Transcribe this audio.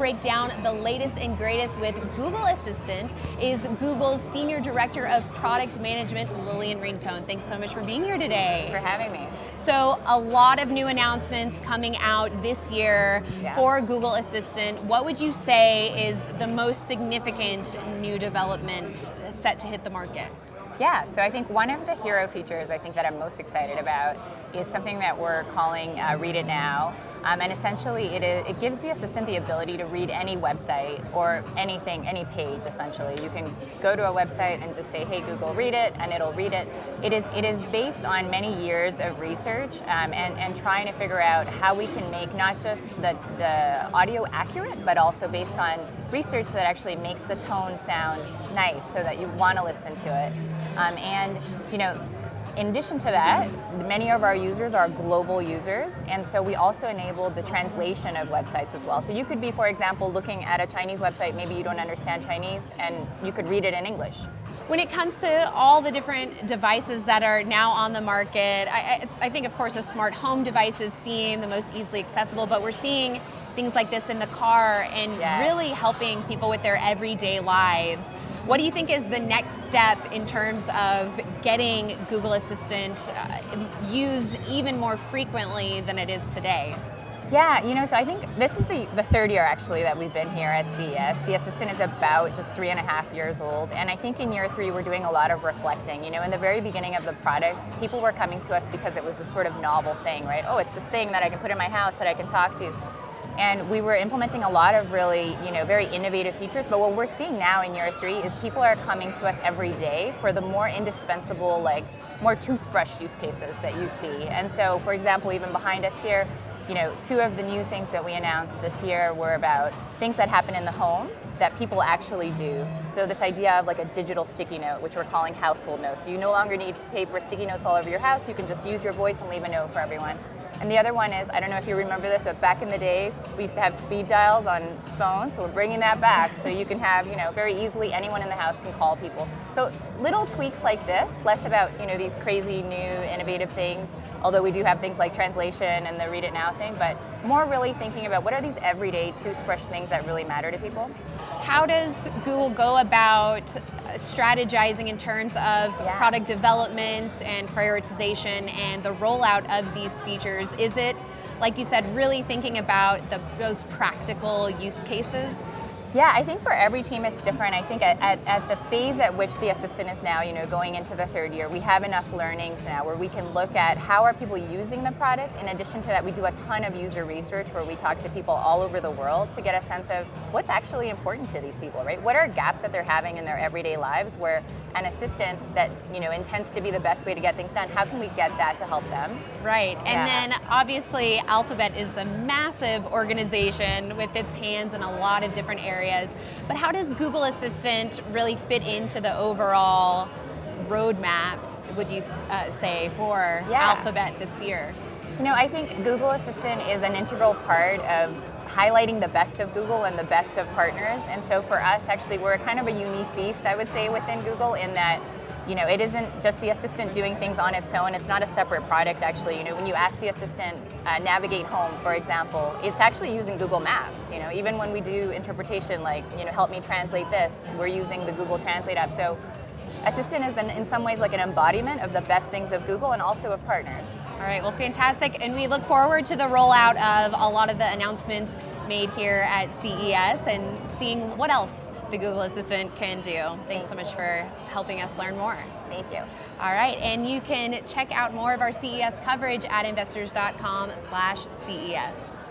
break down the latest and greatest with Google Assistant is Google's Senior Director of Product Management, Lilian Rincon. Thanks so much for being here today. Thanks for having me. So a lot of new announcements coming out this year for Google Assistant. What would you say is the most significant new development set to hit the market? Yeah, so I think one of the hero features I think that I'm most excited about is something that we're calling Read It Now. And essentially it gives the assistant the ability to read any website or anything, any page essentially. You can go to a website and just say, hey Google, read it, and it'll read it. It is based on many years of research and trying to figure out how we can make not just the audio accurate, but also based on research that actually makes the tone sound nice so that you want to listen to it. And you know, in addition to that, many of our users are global users, and so we also enabled the translation of websites as well. So you could be, for example, looking at a Chinese website, maybe you don't understand Chinese, and you could read it in English. When it comes to all the different devices that are now on the market, I think, of course, the smart home devices seem the most easily accessible, but we're seeing things like this in the car and really helping people with their everyday lives. What do you think is the next step in terms of getting Google Assistant used even more frequently than it is today? Yeah, you know, so I think this is the third year actually that we've been here at CES. The Assistant is about just 3.5 years old, and I think in year 3 we're doing a lot of reflecting. You know, in the very beginning of the product, people were coming to us because it was this sort of novel thing, right? Oh, it's this thing that I can put in my house that I can talk to. And we were implementing a lot of really, you know, very innovative features, but what we're seeing now in year 3 is people are coming to us every day for the more indispensable, like more toothbrush use cases that you see. And so, for example, even behind us here, you know, 2 of the new things that we announced this year were about things that happen in the home that people actually do. So this idea of like a digital sticky note, which we're calling household notes. So you no longer need paper sticky notes all over your house, you can just use your voice and leave a note for everyone. And the other one is, I don't know if you remember this, but back in the day, we used to have speed dials on phones, so we're bringing that back. So you can have, you know, very easily anyone in the house can call people. So little tweaks like this, less about, you know, these crazy new innovative things, although we do have things like translation and the Read It Now thing, but more really thinking about what are these everyday toothbrush things that really matter to people. How does Google go about strategizing in terms of product development and prioritization and the rollout of these features? Is it, like you said, really thinking about those practical use cases? Yeah, I think for every team it's different. I think at the phase at which the Assistant is now, you know, going into the 3rd year, we have enough learnings now where we can look at how are people using the product. In addition to that, we do a ton of user research where we talk to people all over the world to get a sense of what's actually important to these people, right? What are gaps that they're having in their everyday lives where an assistant that, you know, intends to be the best way to get things done, how can we get that to help them? Right, and then obviously Alphabet is a massive organization with its hands in a lot of different areas. But how does Google Assistant really fit into the overall roadmap, would you say, for Alphabet this year? You know, I think Google Assistant is an integral part of highlighting the best of Google and the best of partners. And so for us, actually, we're kind of a unique beast, I would say, within Google in that, you know, it isn't just the Assistant doing things on its own. It's not a separate product, actually. You know, when you ask the Assistant navigate home, for example, it's actually using Google Maps. You know, even when we do interpretation, like, you know, help me translate this, we're using the Google Translate app. So Assistant is in some ways like an embodiment of the best things of Google and also of partners. All right, well, fantastic. And we look forward to the rollout of a lot of the announcements made here at CES and seeing what else the Google Assistant can do. Thanks so much for helping us learn more. Thank you. All right, and you can check out more of our CES coverage at investors.com/CES.